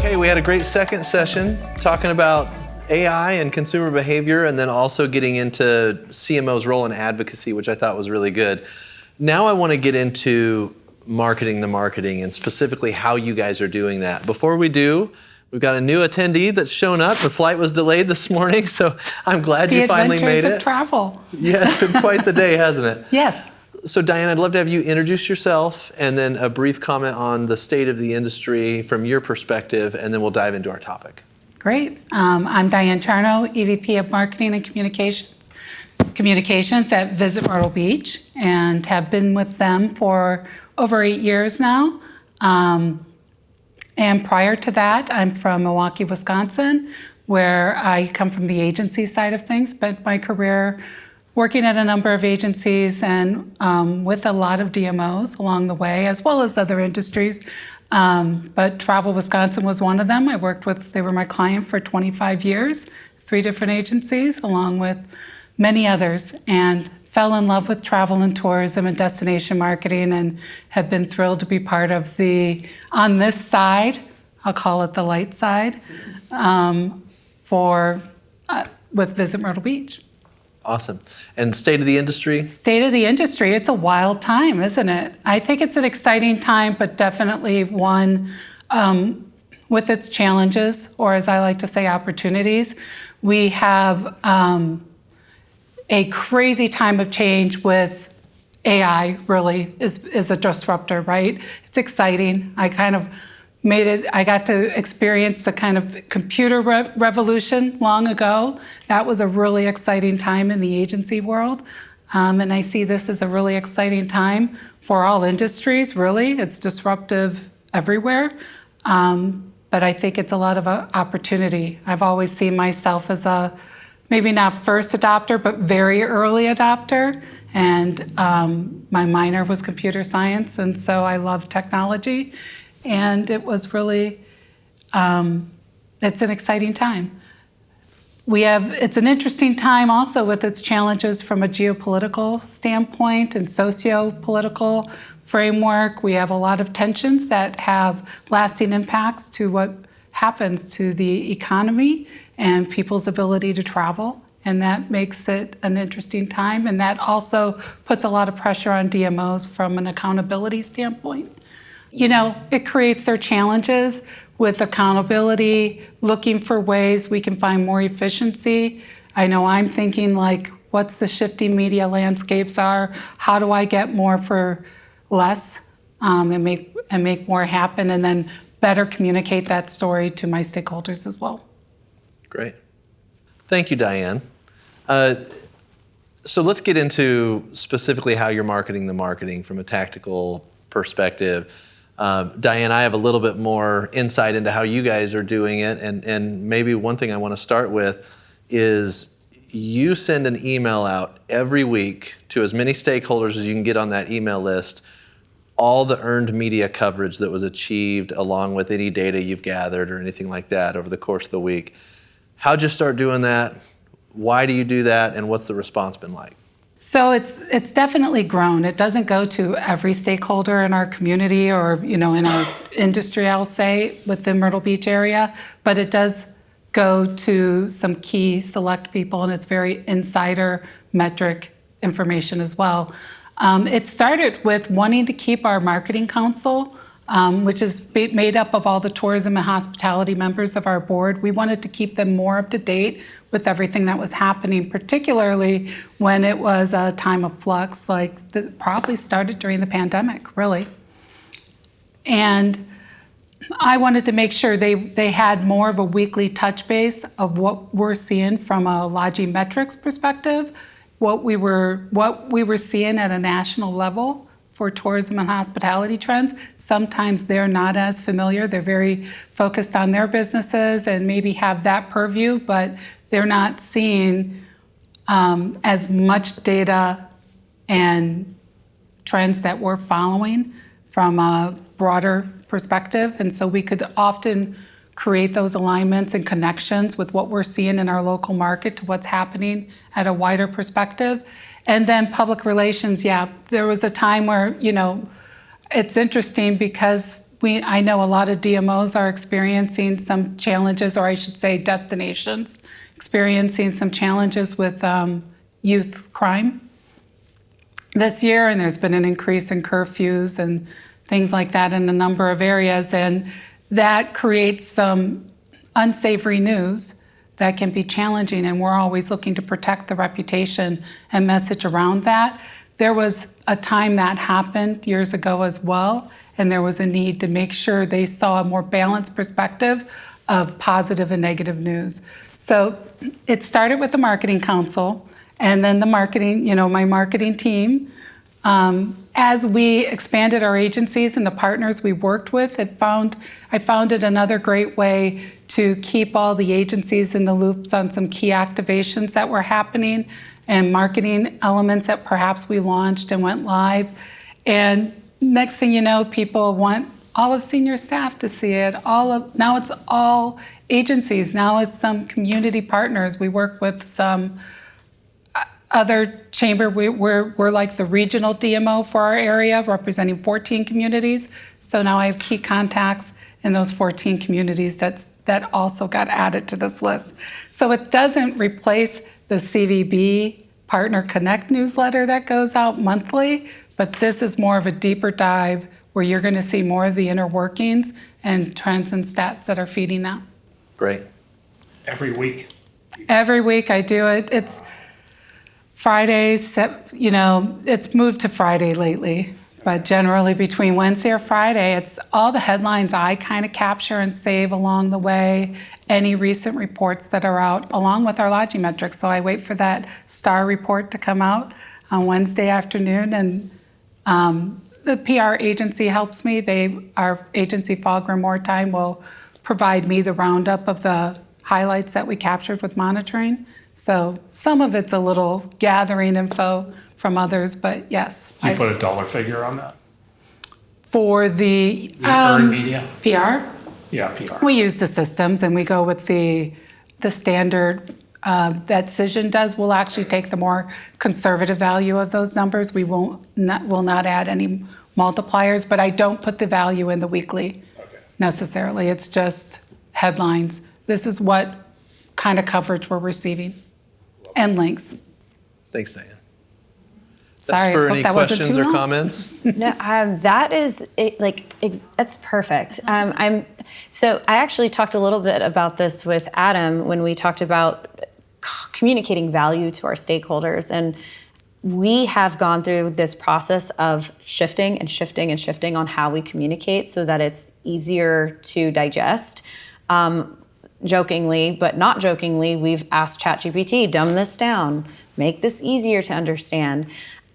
Okay, we had a great second session talking about AI and consumer behavior, and then also getting into CMO's role in advocacy, which I thought was really good. Now I want to get into marketing the marketing, and specifically how you guys are doing that. Before we do, we've got a new attendee that's shown up. The flight was delayed this morning, so I'm glad you finally made it. The adventures of travel. Yeah, it's been quite the day, hasn't it? Yes. So Diane, I'd love to have you introduce yourself and then a brief comment on the state of the industry from your perspective, and then we'll dive into our topic. Great. I'm Diane Charo, EVP of Marketing and Communications at Visit Myrtle Beach, and have been with them for over 8 years now. And prior to that, I'm from Milwaukee, Wisconsin, where I come from the agency side of things, spent my career working at a number of agencies and with a lot of DMOs along the way, as well as other industries. But Travel Wisconsin was one of them. They were my client for 25 years, 3 different agencies, along with many others, and fell in love with travel and tourism and destination marketing, and have been thrilled to be part of on this side, I'll call it the light side, with Visit Myrtle Beach. Awesome. And state of the industry? State of the industry, it's a wild time, isn't it? I think it's an exciting time, but definitely one with its challenges, or as I like to say, opportunities. We have a crazy time of change with AI, really, is a disruptor, right? It's exciting. I got to experience the kind of computer revolution long ago. That was a really exciting time in the agency world. And I see this as a really exciting time for all industries, really. It's disruptive everywhere. But I think it's a lot of opportunity. I've always seen myself as a, maybe not first adopter, but very early adopter. And my minor was computer science, and so I love technology. And it was really, it's an exciting time. It's an interesting time also with its challenges from a geopolitical standpoint and socio-political framework. We have a lot of tensions that have lasting impacts to what happens to the economy and people's ability to travel. And that makes it an interesting time. And that also puts a lot of pressure on DMOs from an accountability standpoint. It creates their challenges with accountability, looking for ways we can find more efficiency. I know I'm thinking what's the shifting media landscapes are? How do I get more for less and make more happen, and then better communicate that story to my stakeholders as well? Great. Thank you, Diane. So let's get into specifically how you're marketing the marketing from a tactical perspective. Diane, I have a little bit more insight into how you guys are doing it, and maybe one thing I want to start with is you send an email out every week to as many stakeholders as you can get on that email list, all the earned media coverage that was achieved along with any data you've gathered or anything like that over the course of the week. How'd you start doing that? Why do you do that, and what's the response been like? So it's definitely grown. It doesn't go to every stakeholder in our community or in our industry, I'll say, within Myrtle Beach area, but it does go to some key select people, and it's very insider metric information as well. It started with wanting to keep our marketing council, which is made up of all the tourism and hospitality members of our board. We wanted to keep them more up to date with everything that was happening, particularly when it was a time of flux, that probably started during the pandemic, really. And I wanted to make sure they had more of a weekly touch base of what we're seeing from a lodging metrics perspective, what we were seeing at a national level for tourism and hospitality trends. Sometimes they're not as familiar. They're very focused on their businesses and maybe have that purview, but they're not seeing as much data and trends that we're following from a broader perspective. And so we could often create those alignments and connections with what we're seeing in our local market to what's happening at a wider perspective. And then public relations, there was a time where, it's interesting because I know a lot of DMOs are experiencing some challenges, or I should say destinations, experiencing some challenges with youth crime this year, and there's been an increase in curfews and things like that in a number of areas, and that creates some unsavory news that can be challenging, and we're always looking to protect the reputation and message around that. There was a time that happened years ago as well, and there was a need to make sure they saw a more balanced perspective of positive and negative news. So it started with the Marketing Council, and then the marketing, my marketing team. As we expanded our agencies and the partners we worked with, I found it another great way to keep all the agencies in the loops on some key activations that were happening and marketing elements that perhaps we launched and went live. And next thing you know, people want all of senior staff to see it. Now it's all agencies. Now it's some community partners. We work with some other chamber. We're like the regional DMO for our area, representing 14 communities. So now I have key contacts in those 14 communities that also got added to this list. So it doesn't replace the CVB Partner Connect newsletter that goes out monthly, but this is more of a deeper dive where you're going to see more of the inner workings and trends and stats that are feeding that. Great. Every week. Every week I do it. It's Fridays, it's moved to Friday lately, but generally between Wednesday or Friday, it's all the headlines I kind of capture and save along the way, any recent reports that are out, along with our lodging metrics. So I wait for that STAR report to come out on Wednesday afternoon, and the PR agency helps me. Our agency, Fahlgren Moortime, will provide me the roundup of the highlights that we captured with monitoring. So some of it's a little gathering info from others, but yes. You put a dollar figure on that? For the earned media? PR? Yeah, PR. We use the systems and we go with the standard that Cision does. We'll actually take the more conservative value of those numbers. We will not add any multipliers, but I don't put the value in the weekly necessarily. It's just headlines. This is what kind of coverage we're receiving. And links. Thanks, Diane. Sorry, For I hope any that wasn't questions too or long. comments? No, that is that's perfect. So I actually talked a little bit about this with Adam when we talked about communicating value to our stakeholders, and we have gone through this process of shifting and shifting and shifting on how we communicate so that it's easier to digest. Jokingly, but not jokingly, we've asked ChatGPT, dumb this down, make this easier to understand.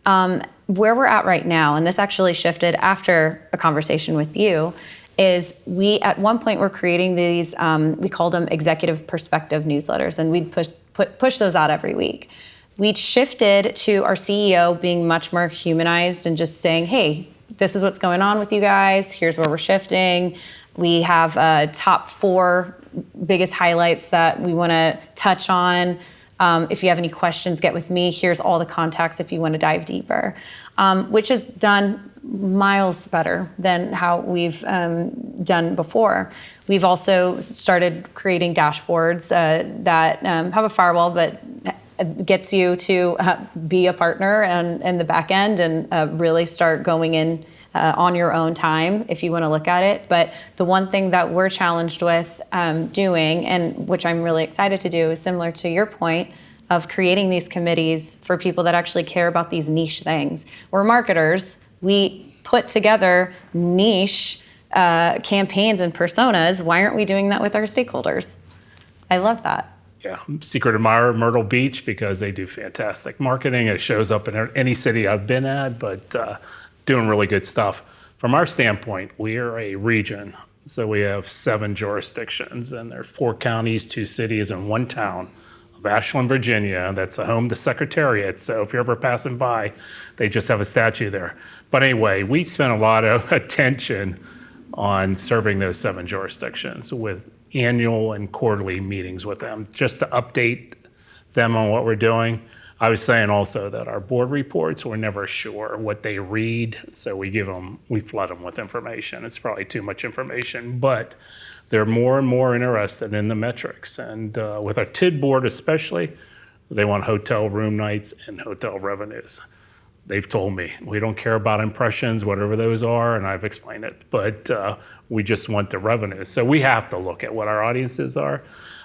Where we're at right now, and this actually shifted after a conversation with you, is we at one point were creating these, we called them executive perspective newsletters, and we'd push those out every week. We shifted to our CEO being much more humanized and just saying, hey, this is what's going on with you guys, here's where we're shifting. We have top 4 biggest highlights that we want to touch on. If you have any questions, get with me. Here's all the contacts if you want to dive deeper, which is done miles better than how we've done before. We've also started creating dashboards that have a firewall, but gets you to be a partner in the back end and really start going in on your own time if you want to look at it. But the one thing that we're challenged with doing, and which I'm really excited to do, is similar to your point of creating these committees for people that actually care about these niche things. We're marketers. We put together niche campaigns and personas. Why aren't we doing that with our stakeholders? I love that. Yeah, secret admirer of Myrtle Beach because they do fantastic marketing. It shows up in any city I've been at, but doing really good stuff. From our standpoint, we are a region. So we have 7 jurisdictions, and there are 4 counties, 2 cities, and 1 town of Ashland, Virginia. That's a home to Secretariat. So if you're ever passing by, they just have a statue there. But anyway, we spent a lot of attention on serving those 7 jurisdictions with annual and quarterly meetings with them, just to update them on what we're doing. I was saying also that our board reports, we're never sure what they read, so we flood them with information. It's probably too much information, but they're more and more interested in the metrics. And with our TID board especially, they want hotel room nights and hotel revenues. They've told me, we don't care about impressions, whatever those are, and I've explained it, but we just want the revenues. So we have to look at what our audiences are.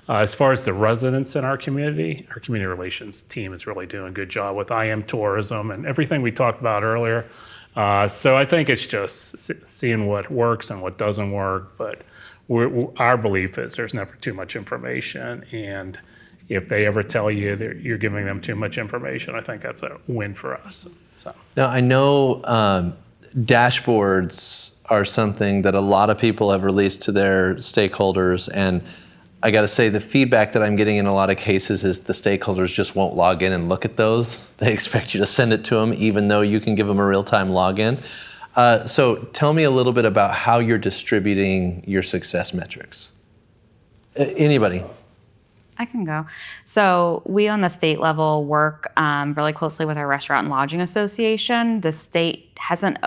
As far as the residents in our community relations team is really doing a good job with IM tourism and everything we talked about earlier. So I think it's just seeing what works and what doesn't work, but our belief is there's never too much information, and if they ever tell you that you're giving them too much information, I think that's a win for us. So. Now, I know dashboards are something that a lot of people have released to their stakeholders, and I got to say the feedback that I'm getting in a lot of cases is the stakeholders just won't log in and look at those. They expect you to send it to them, even though you can give them a real-time login. So tell me a little bit about how you're distributing your success metrics. Anybody? I can go. So we on the state level work really closely with our Restaurant and Lodging Association. The state hasn't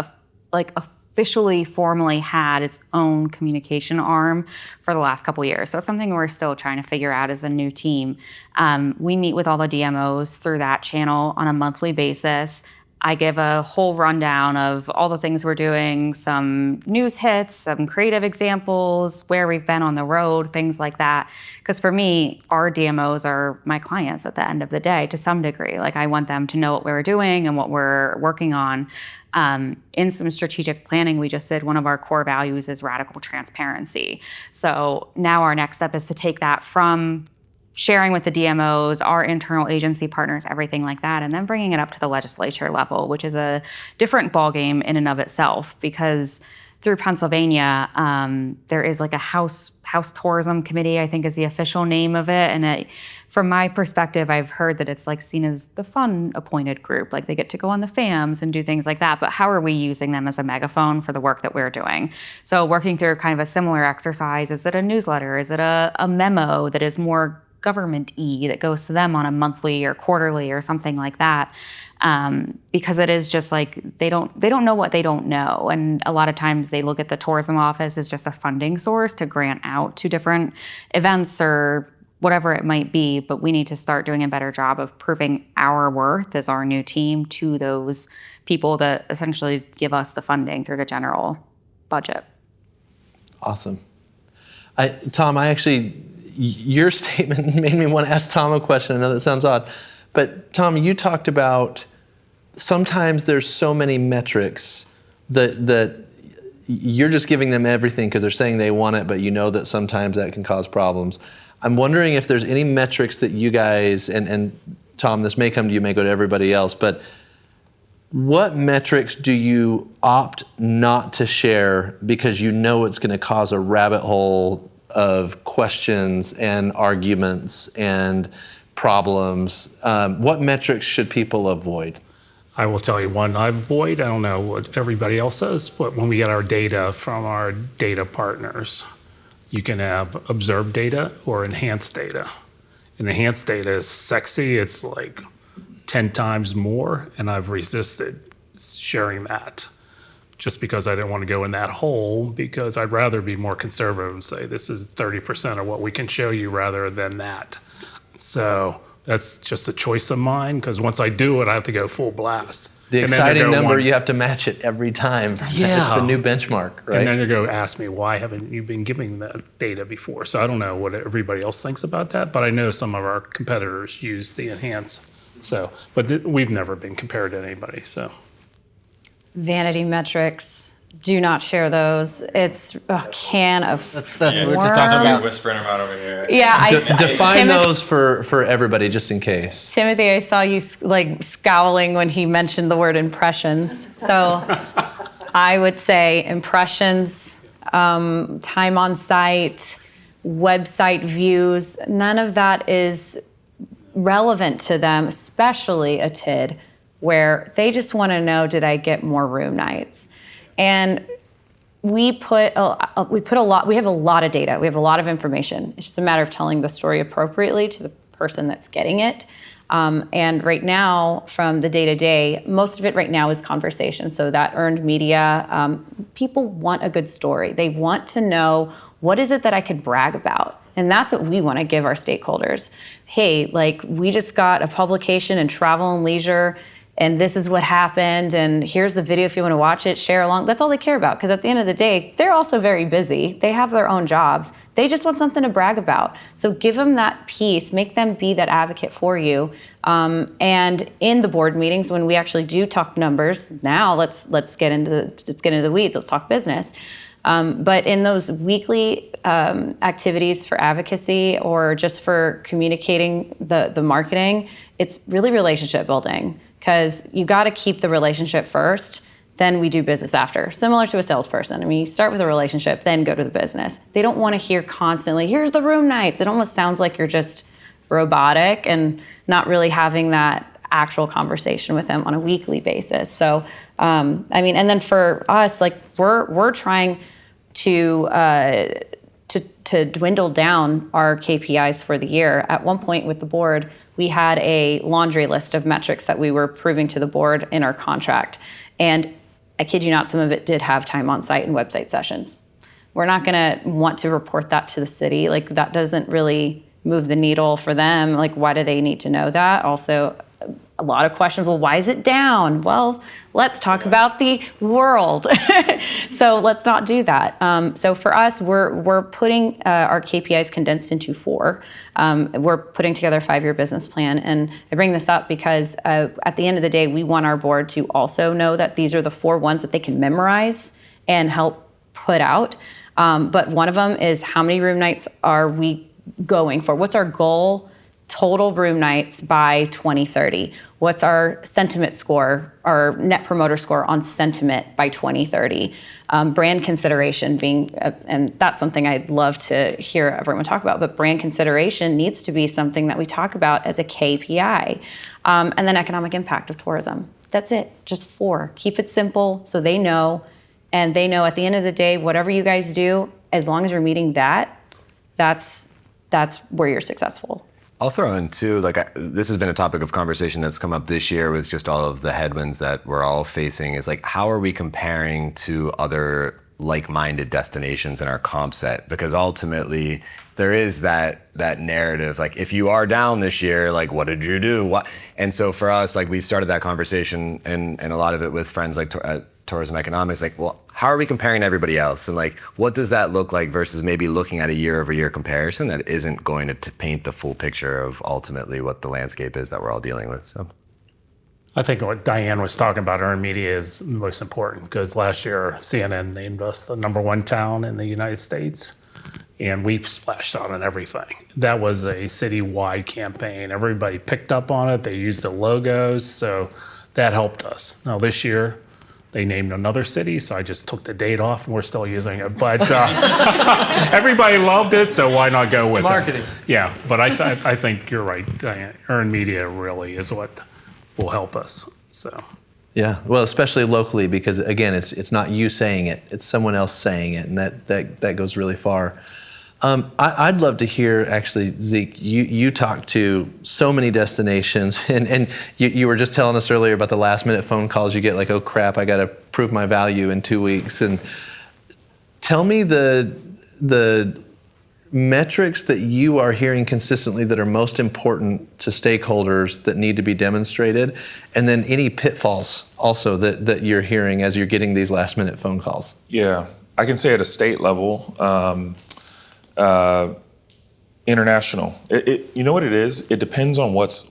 officially formally had its own communication arm for the last couple of years. So it's something we're still trying to figure out as a new team. We meet with all the DMOs through that channel on a monthly basis. I give a whole rundown of all the things we're doing, some news hits, some creative examples, where we've been on the road, things like that. Because for me, our DMOs are my clients at the end of the day to some degree. Like I want them to know what we're doing and what we're working on. In some strategic planning we just did, one of our core values is radical transparency. So now our next step is to take that from sharing with the DMOs, our internal agency partners, everything like that, and then bringing it up to the legislature level, which is a different ballgame in and of itself, because through Pennsylvania, there is like a House Tourism Committee, I think is the official name of it. And from my perspective, I've heard that it's like seen as the fun appointed group, like they get to go on the FAMs and do things like that. But how are we using them as a megaphone for the work that we're doing? So working through kind of a similar exercise, is it a newsletter? Is it a memo that is more government-y that goes to them on a monthly or quarterly or something like that? Because it is just like they don't know what they don't know, and a lot of times they look at the tourism office as just a funding source to grant out to different events or whatever it might be. But we need to start doing a better job of proving our worth as our new team to those people that essentially give us the funding through the general budget. Awesome. Tom, your statement made me want to ask Tom a question. I know that sounds odd, but Tom, you talked about sometimes there's so many metrics that you're just giving them everything because they're saying they want it, but you know that sometimes that can cause problems. I'm wondering if there's any metrics that you guys, and Tom, this may come to you, may go to everybody else, but what metrics do you opt not to share because you know it's going to cause a rabbit hole of questions and arguments and problems? What metrics should people avoid? I will tell you one I avoid. I don't know what everybody else says, but when we get our data from our data partners, you can have observed data or enhanced data. And enhanced data is sexy. It's like 10 times more, and I've resisted sharing that just because I didn't want to go in that hole, because I'd rather be more conservative and say this is 30% of what we can show you rather than that. So that's just a choice of mine, because once I do it, I have to go full blast. The exciting number, you have to match it every time. Yeah. It's the new benchmark, right? And then you go ask me, why haven't you been giving that data before? So I don't know what everybody else thinks about that, but I know some of our competitors use the enhance. So, but we've never been compared to anybody, so. Vanity metrics, do not share those. It's a can of We're just talking about worms. whispering about over here. Yeah, Define those for everybody, just in case. Timothy, I saw you like scowling when he mentioned the word impressions. So I would say impressions, time on site, website views, none of that is relevant to them, especially a TID, where they just want to know, did I get more room nights? And we have a lot of data. We have a lot of information. It's just a matter of telling the story appropriately to the person that's getting it. And right now, from the day-to-day, most of it right now is conversation. So that earned media, people want a good story. They want to know, what is it that I could brag about? And that's what we want to give our stakeholders. Hey, like, we just got a publication in Travel and Leisure, and this is what happened, and here's the video if you want to watch it, share along. That's all they care about, because at the end of the day, they're also very busy. They have their own jobs. They just want something to brag about. So give them that piece, make them be that advocate for you. And in the board meetings, when we actually do talk numbers, now let's get into the weeds, let's talk business. But in those weekly activities for advocacy or just for communicating the marketing, it's really relationship building, because you got to keep the relationship first, then we do business after. Similar to a salesperson. I mean, you start with a relationship, then go to the business. They don't want to hear constantly, here's the room nights. It almost sounds like you're just robotic and not really having that actual conversation with them on a weekly basis. So, and then for us, like, we're trying to dwindle down our KPIs for the year. At one point with the board, we had a laundry list of metrics that we were proving to the board in our contract. And I kid you not, some of it did have time on site and website sessions. We're not gonna want to report that to the city. Like, that doesn't really move the needle for them. Like, why do they need to know that? Also, a lot of questions, well, why is it down? Well, let's talk about the world. So let's not do that. So for us, we're putting our KPIs condensed into 4. We're putting together a 5-year business plan. And I bring this up because at the end of the day, we want our board to also know that these are the 4 ones that they can memorize and help put out. But one of them is, how many room nights are we going for? What's our goal? Total room nights by 2030. What's our sentiment score, our net promoter score on sentiment by 2030? Brand consideration being, and that's something I'd love to hear everyone talk about, but brand consideration needs to be something that we talk about as a KPI. And then economic impact of tourism. That's it, just 4. Keep it simple so they know, and they know at the end of the day, whatever you guys do, as long as you're meeting that, that's where you're successful. I'll throw in too, this has been a topic of conversation that's come up this year with just all of the headwinds that we're all facing, is like, how are we comparing to other like-minded destinations in our comp set? Because ultimately there is that narrative, like, if you are down this year, like, what did you do? And so for us, like, we've started that conversation and a lot of it with friends like tourism economics, like, well, how are we comparing to everybody else? And like, what does that look like versus maybe looking at a year-over-year comparison that isn't going to paint the full picture of ultimately what the landscape is that we're all dealing with? So I think what Diane was talking about, earned media, is most important, because last year CNN named us the #1 town in the United States, and we splashed out on everything. That was a citywide campaign. Everybody picked up on it. They used the logos, so that helped us. Now this year, they named another city, so I just took the date off, and we're still using it. But everybody loved it, so why not go with Marketing. it? Yeah, but I think you're right, Diane. Earned media really is what will help us. So. Yeah, well, especially locally, because again, it's not you saying it, it's someone else saying it, and that goes really far. I'd love to hear, actually, Zeke, you talk to so many destinations, and you were just telling us earlier about the last minute phone calls you get, like, oh crap, I got to prove my value in 2 weeks. And tell me the metrics that you are hearing consistently that are most important to stakeholders that need to be demonstrated, and then any pitfalls also that you're hearing as you're getting these last minute phone calls. Yeah, I can say at a state level, international. You know what it is? It depends on what's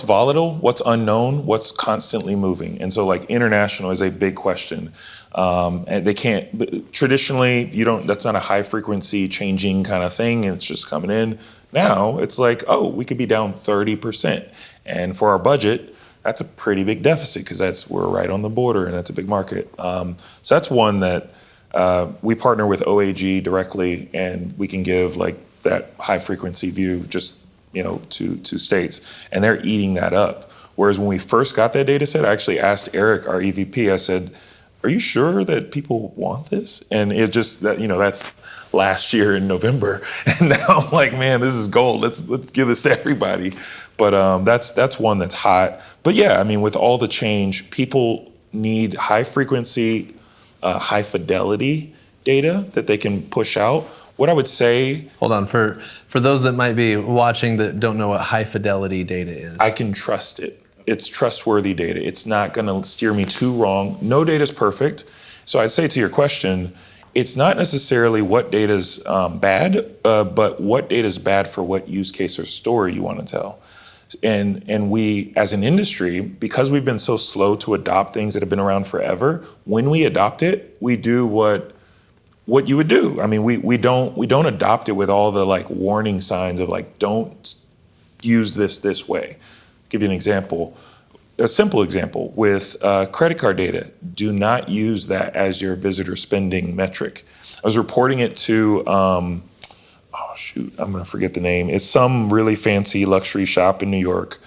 volatile, what's unknown, what's constantly moving. And so, like, international is a big question. And they can't, traditionally, that's not a high frequency changing kind of thing. And it's just coming in. Now it's like, oh, we could be down 30%. And for our budget, that's a pretty big deficit, because we're right on the border, and that's a big market. So that's one that we partner with OAG directly, and we can give, like, that high frequency view just, to states, and they're eating that up. Whereas when we first got that data set, I actually asked Eric, our EVP, I said, are you sure that people want this? And it just, that, that's last year in November. And now I'm like, man, this is gold. Let's give this to everybody. But that's one that's hot. But yeah, I mean, with all the change, people need high frequency, high fidelity data that they can push out. What I would say, Hold on, for those that might be watching that don't know what high fidelity data is. I can trust it. It's trustworthy data. It's not going to steer me too wrong. No data is perfect. So I'd say to your question, it's not necessarily what data is bad, but what data is bad for what use case or story you want to tell. And we, as an industry, because we've been so slow to adopt things that have been around forever, when we adopt it, we do what you would do. I mean, we don't adopt it with all the like warning signs of like, don't use this way. Give you an example, a simple example with credit card data. Do not use that as your visitor spending metric. I was reporting it to, I'm gonna forget the name. It's some really fancy luxury shop in New York,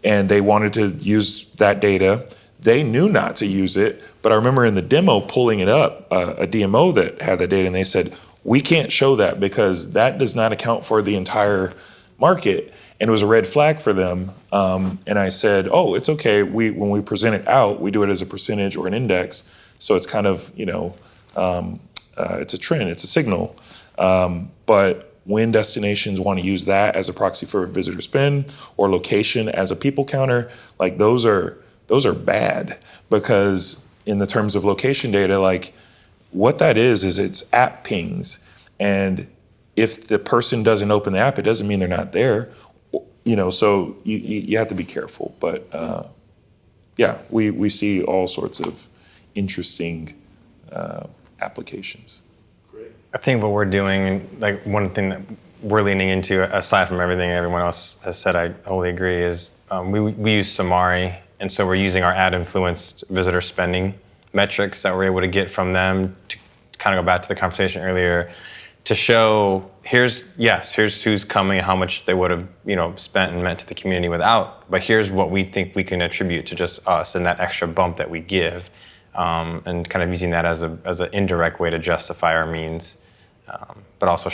and they wanted to use that data. They knew not to use it, but I remember in the demo pulling it up, a DMO that had the data, and they said, we can't show that because that does not account for the entire market. And it was a red flag for them. And I said, oh, it's okay. When we present it out, we do it as a percentage or an index. So it's kind of, it's a trend, it's a signal. But when destinations want to use that as a proxy for visitor spend or location as a people counter, like those are bad, because in the terms of location data, like what that is it's app pings. And if the person doesn't open the app, it doesn't mean they're not there. So you have to be careful. But yeah, we see all sorts of interesting applications. I think what we're doing, like one thing that we're leaning into, aside from everything everyone else has said, I wholly agree, is we use Samari, and so we're using our ad-influenced visitor spending metrics that we're able to get from them to kind of go back to the conversation earlier, to show here's who's coming, how much they would have spent and meant to the community without, but here's what we think we can attribute to just us and that extra bump that we give, and kind of using that as an indirect way to justify our means, but also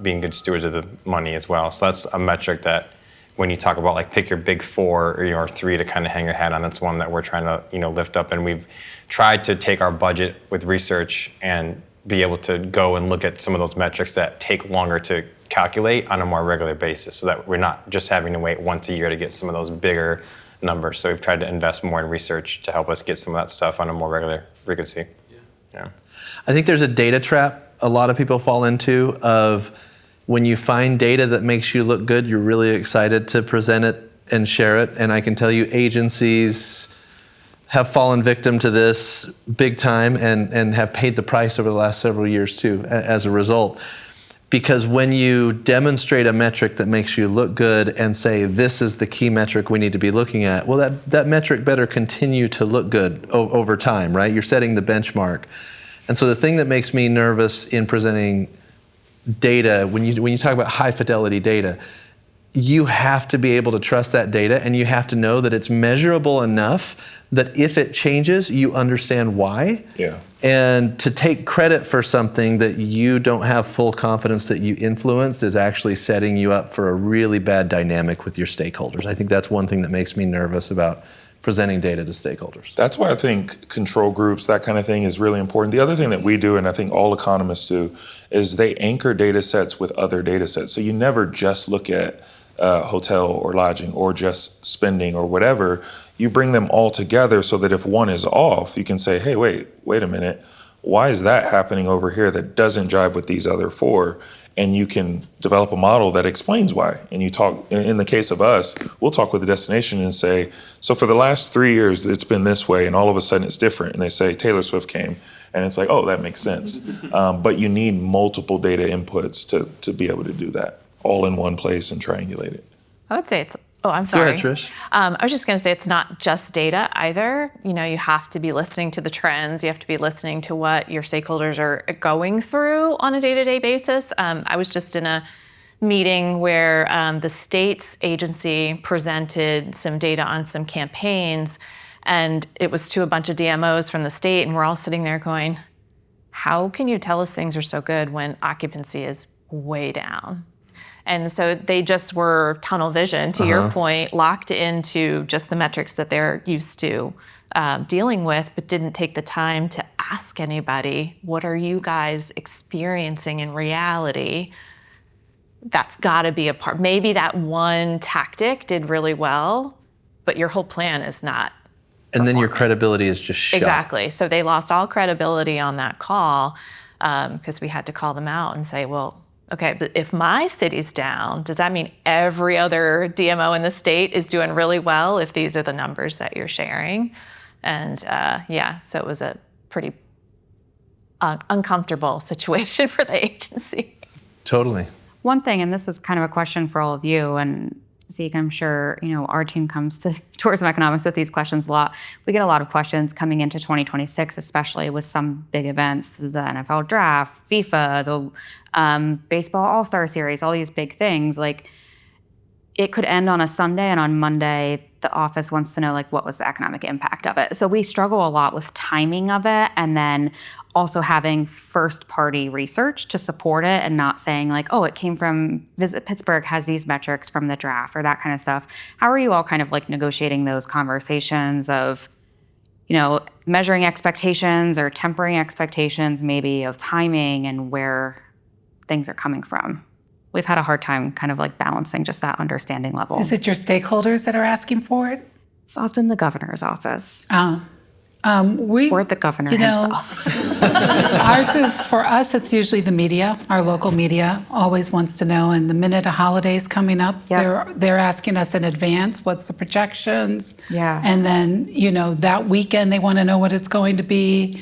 being good stewards of the money as well. So that's a metric that when you talk about like pick your big four or three to kind of hang your hat on, that's one that we're trying to lift up, and we've tried to take our budget with research and be able to go and look at some of those metrics that take longer to calculate on a more regular basis, so that we're not just having to wait once a year to get some of those bigger numbers. So we've tried to invest more in research to help us get some of that stuff on a more regular frequency. Yeah. I think there's a data trap a lot of people fall into of when you find data that makes you look good, you're really excited to present it and share it. And I can tell you agencies have fallen victim to this big time and have paid the price over the last several years too as a result. Because when you demonstrate a metric that makes you look good and say, this is the key metric we need to be looking at, well, that metric better continue to look good over time, right? You're setting the benchmark. And so the thing that makes me nervous in presenting data, when you talk about high fidelity data, you have to be able to trust that data, and you have to know that it's measurable enough that if it changes, you understand why. Yeah. And to take credit for something that you don't have full confidence that you influenced is actually setting you up for a really bad dynamic with your stakeholders. I think that's one thing that makes me nervous about presenting data to stakeholders. That's why I think control groups, that kind of thing, is really important. The other thing that we do, and I think all economists do, is they anchor data sets with other data sets. So you never just look at hotel or lodging or just spending or whatever. You bring them all together so that if one is off, you can say, hey, wait a minute. Why is that happening over here that doesn't jive with these other four? And you can develop a model that explains why. And you talk, in the case of us, we'll talk with the destination and say, so for the last 3 years, it's been this way, and all of a sudden it's different. And they say, Taylor Swift came. And it's like, oh, that makes sense. But you need multiple data inputs to be able to do that all in one place and triangulate it. I would say I'm sorry. Go ahead, Trish. I was just going to say it's not just data either. You have to be listening to the trends. You have to be listening to what your stakeholders are going through on a day-to-day basis. I was just in a meeting where the state's agency presented some data on some campaigns And it was to a bunch of DMOs from the state, and we're all sitting there going, how can you tell us things are so good when occupancy is way down? And so they just were tunnel vision, to your point, locked into just the metrics that they're used to dealing with, but didn't take the time to ask anybody, what are you guys experiencing in reality? That's got to be a part. Maybe that one tactic did really well, but your whole plan is not. And then your credibility is just shot. Exactly. So they lost all credibility on that call because we had to call them out and say, well, okay, but if my city's down, does that mean every other DMO in the state is doing really well if these are the numbers that you're sharing? And so it was a pretty uncomfortable situation for the agency. Totally. One thing, and this is kind of a question for all of you, and Zeke, I'm sure, our team comes to tourism economics with these questions a lot. We get a lot of questions coming into 2026, especially with some big events, the NFL draft, FIFA, the baseball All-Star Series, all these big things. Like, it could end on a Sunday, and on Monday, the office wants to know, like, what was the economic impact of it? So we struggle a lot with timing of it, and then also having first-party research to support it and not saying, like, oh, it came from Visit Pittsburgh has these metrics from the draft or that kind of stuff. How are you all kind of, like, negotiating those conversations of, measuring expectations or tempering expectations maybe of timing and where things are coming from? We've had a hard time kind of, like, balancing just that understanding level. Is it your stakeholders that are asking for it? It's often the governor's office. Or the governor himself. Ours is, for us, it's usually the media. Our local media always wants to know. And the minute a holiday's coming up, they're asking us in advance, what's the projections? Yeah. And then, that weekend, they want to know what it's going to be.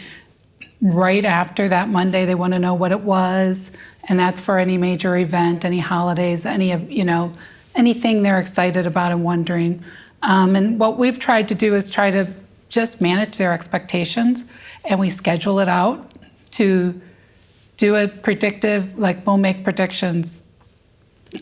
Right after that Monday, they want to know what it was. And that's for any major event, any holidays, anything they're excited about and wondering. And what we've tried to do is try to just manage their expectations, and we schedule it out to do a predictive, like, we'll make predictions.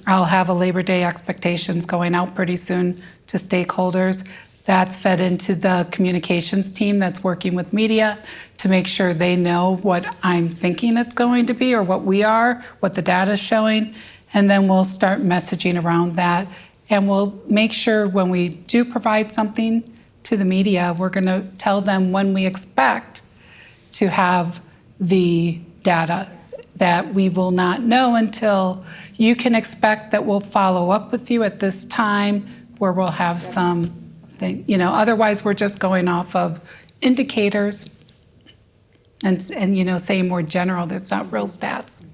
I'll have a Labor Day expectations going out pretty soon to stakeholders. That's fed into the communications team that's working with media to make sure they know what I'm thinking it's going to be or what we are, what the data is showing, and then we'll start messaging around that. And we'll make sure when we do provide something to the media, we're going to tell them when we expect to have the data, that we will not know until you can expect that we'll follow up with you at this time where we'll have something, otherwise we're just going off of indicators and saying more general, that's not real stats.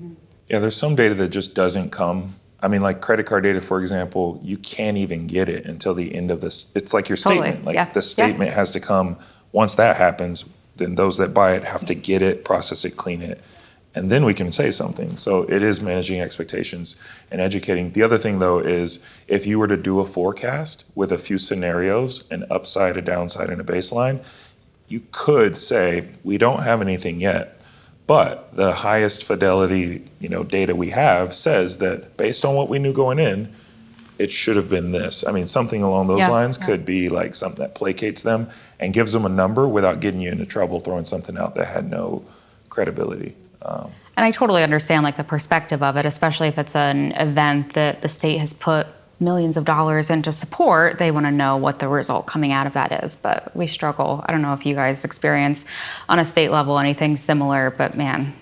Yeah, there's some data that just doesn't come. I mean, like credit card data, for example, you can't even get it until the end of this. It's like your statement. Like the statement has to come. Once that happens, then those that buy it have to get it, process it, clean it, and then we can say something. So it is managing expectations and educating. The other thing, though, is if you were to do a forecast with a few scenarios, an upside, a downside, and a baseline, you could say, we don't have anything yet. But the highest fidelity, data we have says that based on what we knew going in, it should have been this. I mean, something along those lines could be like something that placates them and gives them a number without getting you into trouble throwing something out that had no credibility. And I totally understand, like, the perspective of it, especially if it's an event that the state has put millions of dollars into support. They want to know what the result coming out of that is. But we struggle. I don't know if you guys experience on a state level anything similar, but man,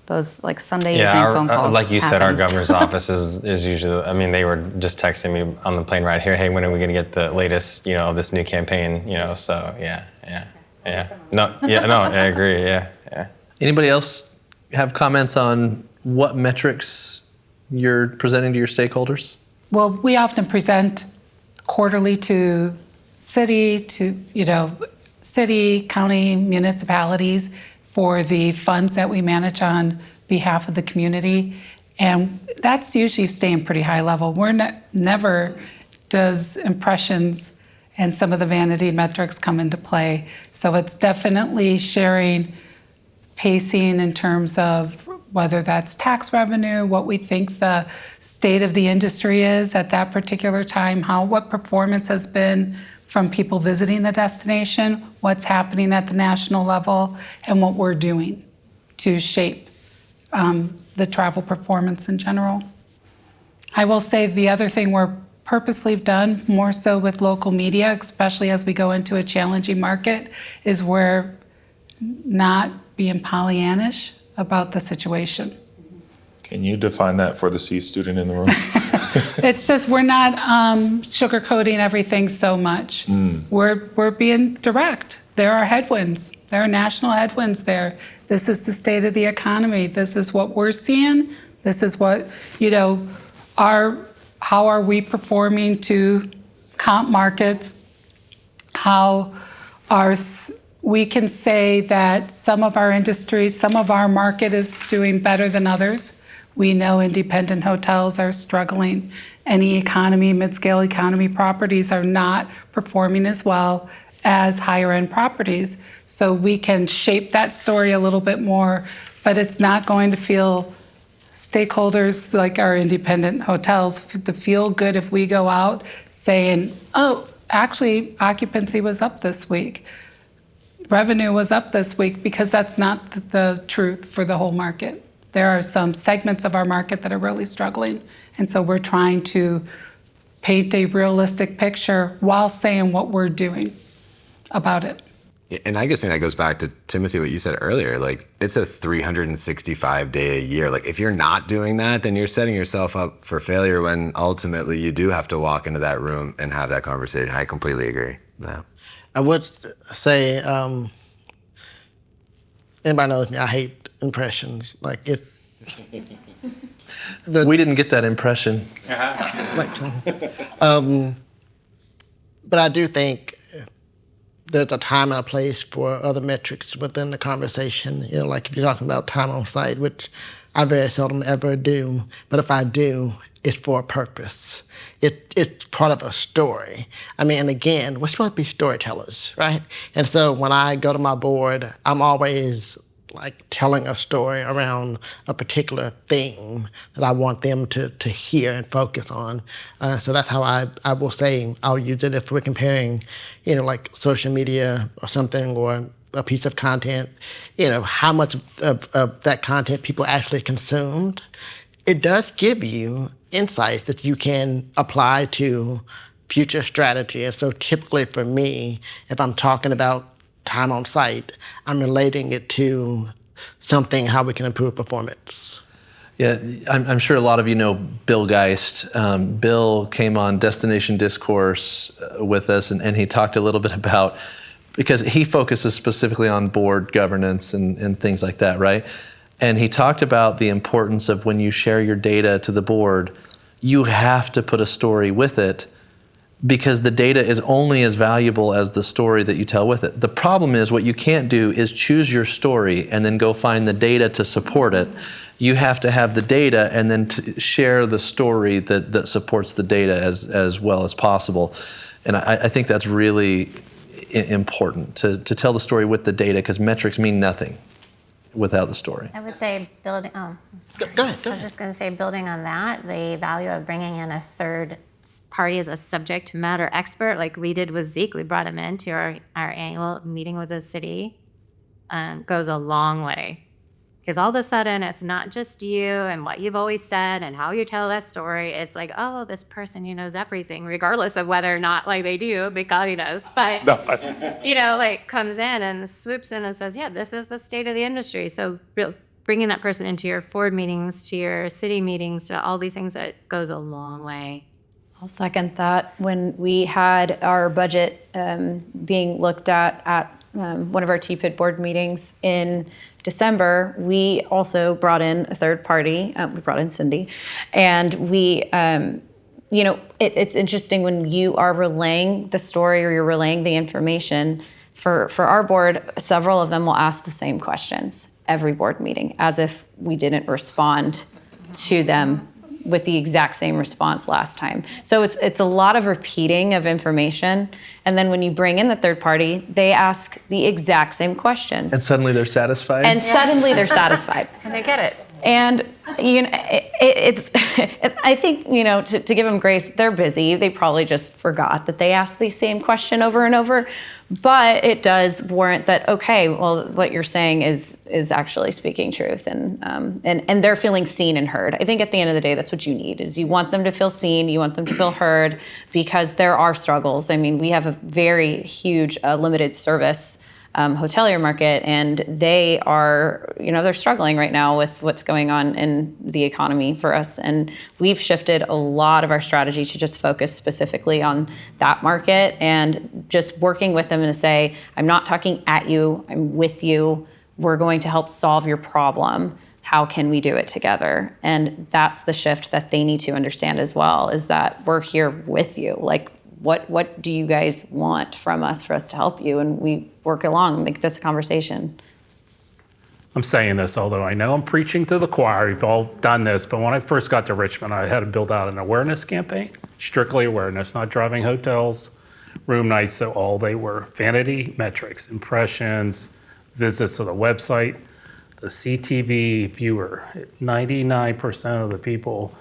those like Sunday evening phone calls. Like you said, our happen. governor's office is usually, they were just texting me on the plane ride here, hey, when are we going to get the latest, of this new campaign, so yeah. No, I agree, yeah. Anybody else have comments on what metrics you're presenting to your stakeholders? Well, we often present quarterly to city, county, municipalities for the funds that we manage on behalf of the community. And that's usually staying pretty high level. We're never does impressions and some of the vanity metrics come into play. So it's definitely sharing pacing in terms of whether that's tax revenue, what we think the state of the industry is at that particular time, what performance has been from people visiting the destination, what's happening at the national level, and what we're doing to shape the travel performance in general. I will say the other thing we're purposely done, more so with local media, especially as we go into a challenging market, is we're not being Pollyannish about the situation. Can you define that for the C student in the room? It's just we're not sugarcoating everything so much. We're being direct. There are headwinds. There are national headwinds there. This is the state of the economy. This is what we're seeing. This is what, how are we performing to comp markets? We can say that some of our industries, some of our market is doing better than others. We know independent hotels are struggling. Any economy, mid-scale economy properties are not performing as well as higher end properties. So we can shape that story a little bit more, but it's not going to feel stakeholders like our independent hotels to feel good if we go out saying, oh, actually occupancy was up this week. Revenue was up this week, because that's not the truth for the whole market. There are some segments of our market that are really struggling. And so we're trying to paint a realistic picture while saying what we're doing about it. And I just think that goes back to, Timothy, what you said earlier. Like, it's a 365-day a year. Like, if you're not doing that, then you're setting yourself up for failure when ultimately you do have to walk into that room and have that conversation. I completely agree. Yeah. I would say, anybody knows me, I hate impressions. Like, it's... We didn't get that impression. But I do think there's a time and a place for other metrics within the conversation. Like if you're talking about time on site, which I very seldom ever do, but if I do, it's for a purpose. It's part of a story. I mean, and again, we're supposed to be storytellers, right? And so when I go to my board, I'm always like telling a story around a particular theme that I want them to hear and focus on. So that's how I will say I'll use it if we're comparing, like social media or something, or a piece of content, how much of that content people actually consumed. It does give you insights that you can apply to future strategy. And so typically for me, if I'm talking about time on site, I'm relating it to something, how we can improve performance. Yeah, I'm sure a lot of you know Bill Geist. Bill came on Destination Discourse with us, and he talked a little bit about, because he focuses specifically on board governance and things like that, right? And he talked about the importance of when you share your data to the board, you have to put a story with it, because the data is only as valuable as the story that you tell with it. The problem is, what you can't do is choose your story and then go find the data to support it. You have to have the data and then share the story that supports the data as well as possible. And I think that's really important to tell the story with the data, because metrics mean nothing without the story. I would say building, Go ahead. I was just going to say, building on that, the value of bringing in a third party as a subject matter expert, like we did with Zeke. We brought him into our annual meeting with the city, goes a long way. Because all of a sudden, it's not just you and what you've always said and how you tell that story. It's like, oh, this person who knows everything, regardless of whether or not like they do, because he knows. But, like comes in and swoops in and says, yeah, this is the state of the industry. So bringing that person into your board meetings, to your city meetings, to all these things, that goes a long way. I'll second that. When we had our budget being looked at one of our TPID board meetings in December, we also brought in a third party. We brought in Cindy. And we, it's interesting when you are relaying the story or you're relaying the information. For our board, several of them will ask the same questions every board meeting, as if we didn't respond to them with the exact same response last time. So it's a lot of repeating of information. And then when you bring in the third party, they ask the exact same questions. And suddenly they're satisfied? And suddenly they're satisfied. And they get it. And it's I think, to give them grace, they're busy. They probably just forgot that they asked the same question over and over. But it does warrant that, okay, well, what you're saying is actually speaking truth, and they're feeling seen and heard. I think at the end of the day, that's what you need, is you want them to feel seen, you want them to feel heard, because there are struggles. I mean, we have a very huge limited service hotelier market, and they are, they're struggling right now with what's going on in the economy for us. And we've shifted a lot of our strategy to just focus specifically on that market and just working with them to say, I'm not talking at you, I'm with you. We're going to help solve your problem. How can we do it together? And that's the shift that they need to understand as well, is that we're here with you. Like, what do you guys want from us for us to help you? And we work along, make this a conversation. I'm saying this, although I know I'm preaching to the choir. You've all done this, but when I first got to Richmond, I had to build out an awareness campaign, strictly awareness, not driving hotels, room nights. So all they were vanity metrics, impressions, visits to the website, the CTV viewer. 99% of the people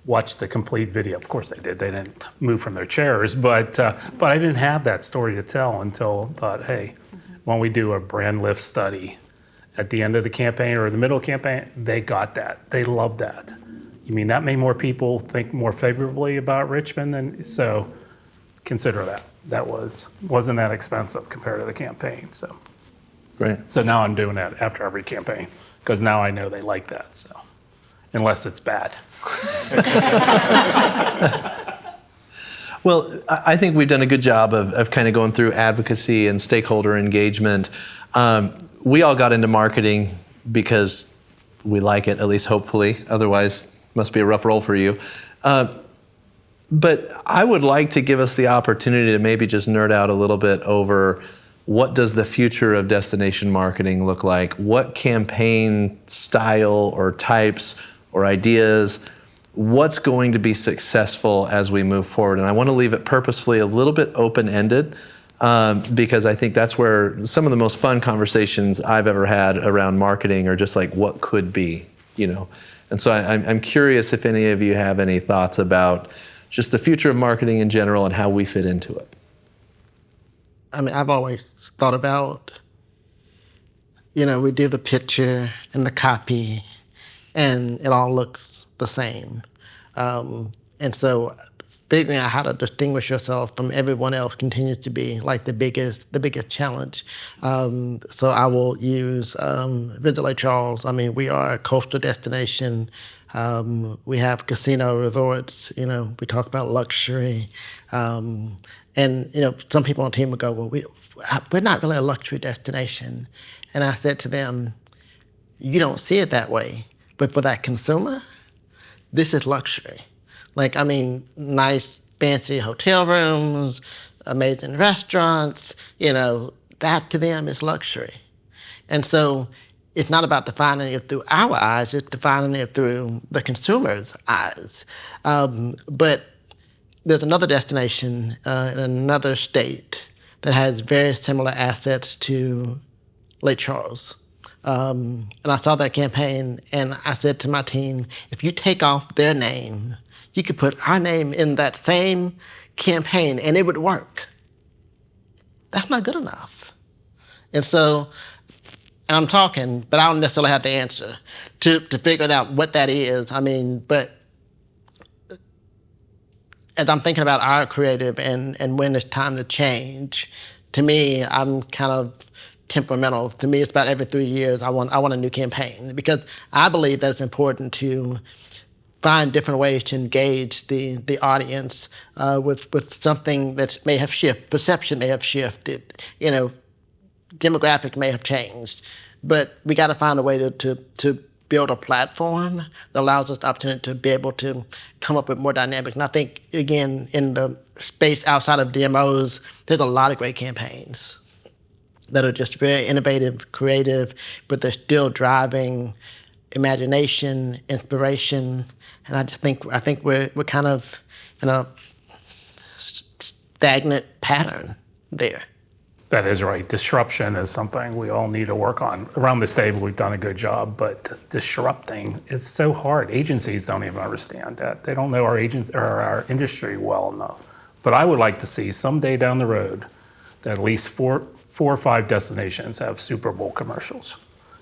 watched the complete video. Of course they did. They didn't move from their chairs, but I didn't have that story to tell until I thought, hey, when we do a brand lift study at the end of the campaign or the middle of the campaign, they got that. They loved that. You mean that made more people think more favorably about Richmond? So consider that. That wasn't that expensive compared to the campaign. So Great. So now I'm doing that after every campaign, because now I know they like that. So unless it's bad. Well, I think we've done a good job of kind of going through advocacy and stakeholder engagement. We all got into marketing because we like it, at least hopefully. Otherwise, must be a rough role for you. But I would like to give us the opportunity to maybe just nerd out a little bit over what does the future of destination marketing look like? What campaign style or types or ideas, what's going to be successful as we move forward? And I want to leave it purposefully a little bit open-ended because I think that's where some of the most fun conversations I've ever had around marketing are just like what could be, And so I'm curious if any of you have any thoughts about just the future of marketing in general and how we fit into it. I mean, I've always thought about, we do the picture and the copy, and it all looks the same. And so figuring out how to distinguish yourself from everyone else continues to be like the biggest challenge. So I will use Visit Lake Charles. I mean, we are a coastal destination. We have casino resorts. We talk about luxury. And some people on the team would go, well, we're not really a luxury destination. And I said to them, you don't see it that way. But for that consumer, this is luxury. Nice, fancy hotel rooms, amazing restaurants, that to them is luxury. And so it's not about defining it through our eyes, it's defining it through the consumer's eyes. But there's another destination in another state that has very similar assets to Lake Charles. And I saw that campaign, and I said to my team, if you take off their name, you could put our name in that same campaign, and it would work. That's not good enough. And so, and I'm talking, but I don't necessarily have the answer to figure out what that is. But as I'm thinking about our creative and when it's time to change, to me, I'm kind of temperamental. To me, it's about every 3 years I want a new campaign, because I believe that it's important to find different ways to engage the audience with something that may have shifted, perception may have shifted, demographic may have changed, but we got to find a way to build a platform that allows us the opportunity to be able to come up with more dynamic. And I think, again, in the space outside of DMOs, there's a lot of great campaigns that are just very innovative, creative, but they're still driving imagination, inspiration. And I think we're kind of in a stagnant pattern there. That is right. Disruption is something we all need to work on. Around this table, we've done a good job, but disrupting is so hard. Agencies don't even understand that. They don't know our agents or our industry well enough. But I would like to see someday down the road that at least four or five destinations have Super Bowl commercials,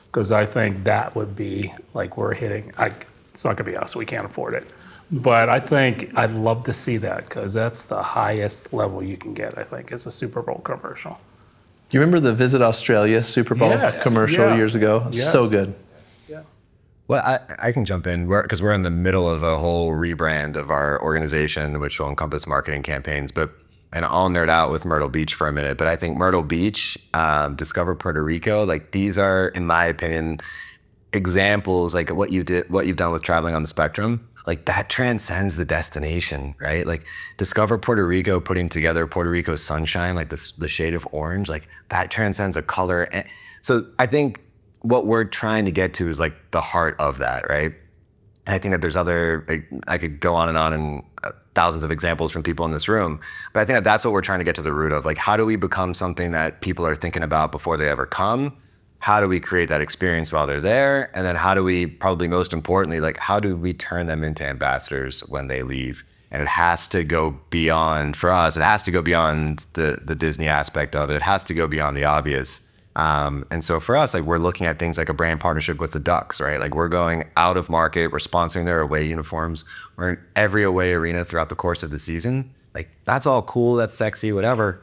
because I think that would be like we're hitting. It's not going to be us. We can't afford it. But I think I'd love to see that, because that's the highest level you can get, I think, is a Super Bowl commercial. Do you remember the Visit Australia Super Bowl commercial years ago? Yes. So good. Well, I can jump in because we're in the middle of a whole rebrand of our organization, which will encompass marketing campaigns. And I'll nerd out with Myrtle Beach for a minute. But I think Myrtle Beach, Discover Puerto Rico, like these are, in my opinion, examples like what you've done with Traveling on the Spectrum. Like that transcends the destination, right? Like Discover Puerto Rico, putting together Puerto Rico's sunshine, like the shade of orange, like that transcends a color. So I think what we're trying to get to is like the heart of that, right? And I think that there's I could go on and thousands of examples from people in this room, but I think that that's what we're trying to get to the root of. Like, how do we become something that people are thinking about before they ever come? How do we create that experience while they're there? And then how do we, probably most importantly, like how do we turn them into ambassadors when they leave? And it has to go beyond, for us, it has to go beyond the Disney aspect of it. It has to go beyond the obvious. And so for us, like we're looking at things like a brand partnership with the Ducks, right? Like we're going out of market, we're sponsoring their away uniforms. We're in every away arena throughout the course of the season. Like that's all cool, that's sexy, whatever.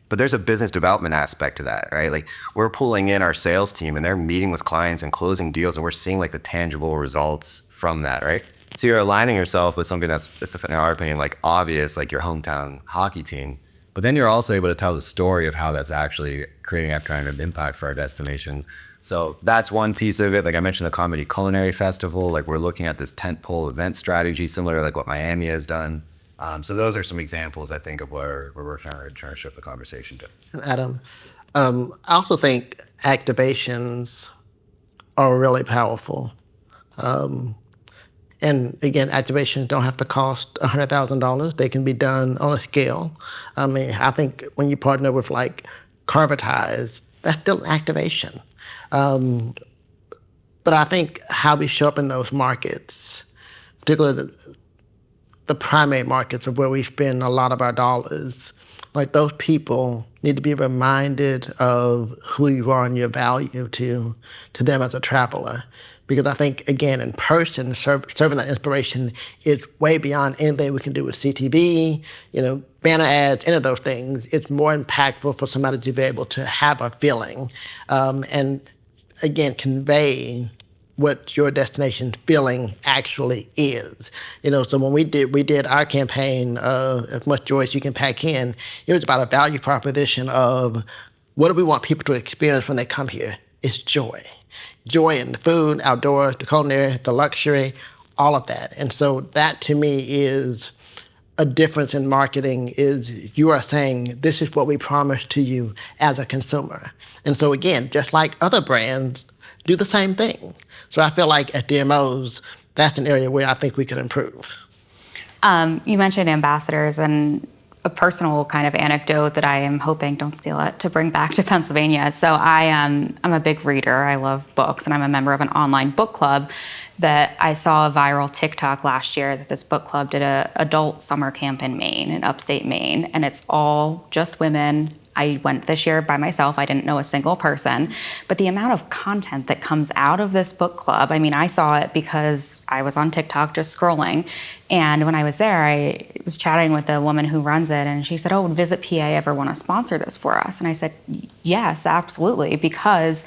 But there's a business development aspect to that, right? Like we're pulling in our sales team and they're meeting with clients and closing deals, and we're seeing like the tangible results from that, right? So you're aligning yourself with something that's, in our opinion, like obvious, like your hometown hockey team. But then you're also able to tell the story of how that's actually creating that kind of impact for our destination. So that's one piece of it. Like I mentioned, the Comedy Culinary Festival, like we're looking at this tentpole event strategy, similar to like what Miami has done. So those are some examples, I think, of where we're trying to shift the conversation to. And Adam, I also think activations are really powerful. And again, activations don't have to cost $100,000. They can be done on a scale. I mean, I think when you partner with like Carvatize, that's still an activation. But I think how we show up in those markets, particularly the primary markets of where we spend a lot of our dollars, like those people need to be reminded of who you are and your value to them as a traveler. Because I think, again, in person, serving that inspiration is way beyond anything we can do with CTV, banner ads, any of those things. It's more impactful for somebody to be able to have a feeling and, again, convey what your destination's feeling actually is. So when we did our campaign, As Much Joy As You Can Pack In, it was about a value proposition of what do we want people to experience when they come here? It's joy. Joy in the food, outdoors, the culinary, the luxury, all of that. And so that to me is a difference in marketing, is you are saying this is what we promise to you as a consumer. And so again, just like other brands, do the same thing. So I feel like at DMOs, that's an area where I think we could improve. You mentioned ambassadors, and a personal kind of anecdote that I am hoping, don't steal it, to bring back to Pennsylvania. So I'm a big reader. I love books, and I'm a member of an online book club that I saw a viral TikTok last year that this book club did a adult summer camp in Maine, in upstate Maine, and it's all just women. I went this year by myself. I didn't know a single person. But the amount of content that comes out of this book club, I mean, I saw it because I was on TikTok just scrolling. And when I was there, I was chatting with the woman who runs it, and she said, "Oh, would Visit PA ever want to sponsor this for us?" And I said, "Yes, absolutely," because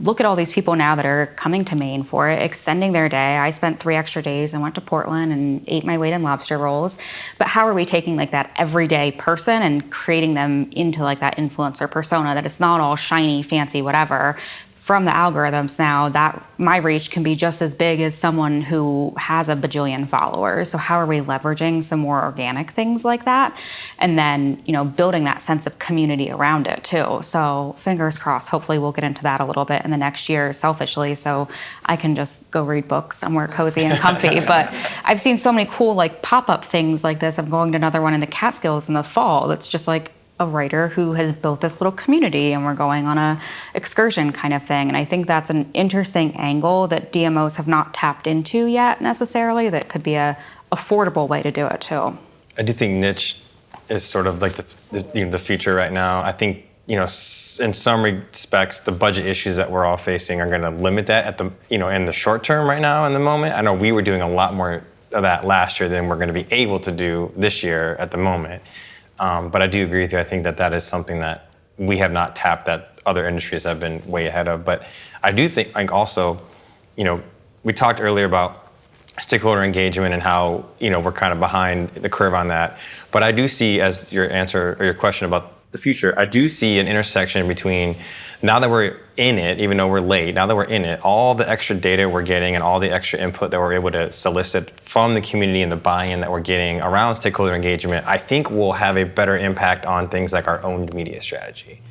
look at all these people now that are coming to Maine for it, extending their day. I spent 3 extra days and went to Portland and ate my weight in lobster rolls. But how are we taking like that everyday person and creating them into like that influencer persona, that it's not all shiny, fancy, whatever? From the algorithms now, that my reach can be just as big as someone who has a bajillion followers. So how are we leveraging some more organic things like that? And then, building that sense of community around it too. So fingers crossed, hopefully we'll get into that a little bit in the next year selfishly, so I can just go read books somewhere cozy and comfy. But I've seen so many cool like pop-up things like this. I'm going to another one in the Catskills in the fall that's just like a writer who has built this little community and we're going on a excursion kind of thing. And I think that's an interesting angle that DMOs have not tapped into yet necessarily. That could be a affordable way to do it too. I do think niche is sort of like the future right now. I think, in some respects, the budget issues that we're all facing are going to limit that at the, in the short term right now in the moment. I know we were doing a lot more of that last year than we're going to be able to do this year at the moment. But I do agree with you. I think that is something that we have not tapped that other industries have been way ahead of. But I do think, also, we talked earlier about stakeholder engagement and how, we're kind of behind the curve on that. But I do see, as your answer or your question about the future, I do see an intersection between, now that we're in it, even though we're late, now that we're in it, all the extra data we're getting and all the extra input that we're able to solicit from the community and the buy-in that we're getting around stakeholder engagement, I think will have a better impact on things like our owned media strategy.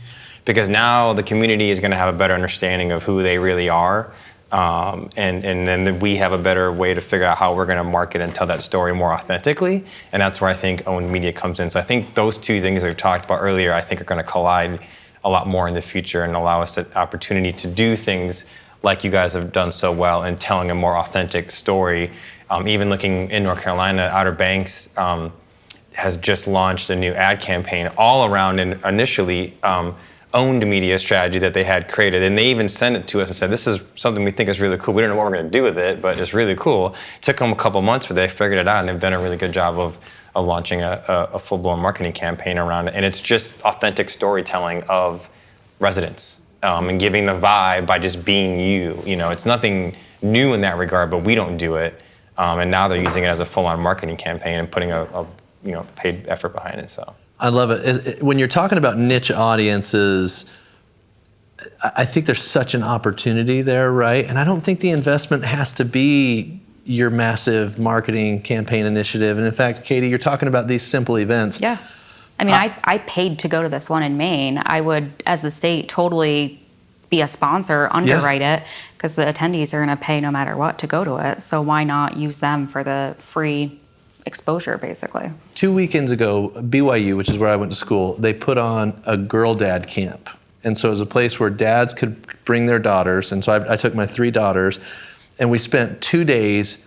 Because now the community is going to have a better understanding of who they really are. And then we have a better way to figure out how we're going to market and tell that story more authentically. And that's where I think owned media comes in. So I think those two things that we've talked about earlier, I think are going to collide a lot more in the future and allow us the opportunity to do things like you guys have done so well in telling a more authentic story. Even looking in North Carolina, Outer Banks has just launched a new ad campaign all around and initially owned media strategy that they had created. And they even sent it to us and said, this is something we think is really cool. We don't know what we're going to do with it, but it's really cool. It took them a couple months, but they figured it out, and they've done a really good job of launching a full-blown marketing campaign around it. And it's just authentic storytelling of residents and giving the vibe by just being you. It's nothing new in that regard, but we don't do it. And now they're using it as a full-on marketing campaign and putting a paid effort behind it. So I love it. When you're talking about niche audiences, I think there's such an opportunity there, right? And I don't think the investment has to be your massive marketing campaign initiative. And in fact, Katie, you're talking about these simple events. Yeah. I mean, I paid to go to this one in Maine. I would, as the state, totally be a sponsor, underwrite it, because the attendees are going to pay no matter what to go to it. So why not use them for the free exposure, basically? 2 weekends ago, BYU, which is where I went to school, they put on a girl dad camp. And so it was a place where dads could bring their daughters. And so I took my 3 daughters, and we spent 2 days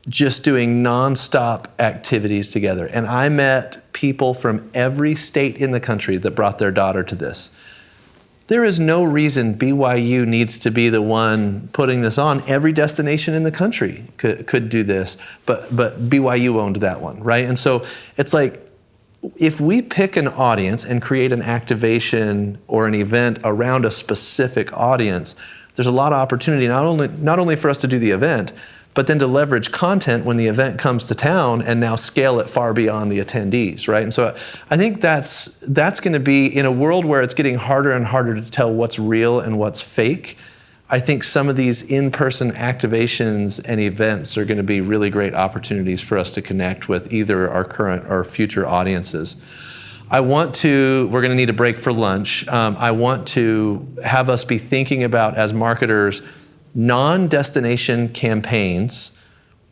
just doing nonstop activities together. And I met people from every state in the country that brought their daughter to this. There is no reason BYU needs to be the one putting this on. Every destination in the country could do this, but BYU owned that one, right? And so it's like, if we pick an audience and create an activation or an event around a specific audience, there's a lot of opportunity not only for us to do the event, but then to leverage content when the event comes to town and now scale it far beyond the attendees, right? And so I think that's going to be, in a world where it's getting harder and harder to tell what's real and what's fake, I think some of these in-person activations and events are going to be really great opportunities for us to connect with either our current or future audiences. We're going to need a break for lunch. I want to have us be thinking about, as marketers, non-destination campaigns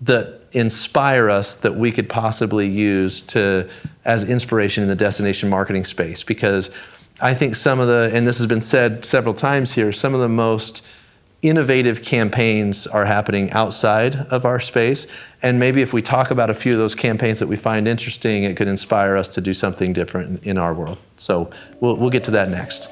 that inspire us that we could possibly use as inspiration in the destination marketing space. Because I think and this has been said several times here, some of the most innovative campaigns are happening outside of our space. And maybe if we talk about a few of those campaigns that we find interesting, it could inspire us to do something different in our world. So we'll get to that next.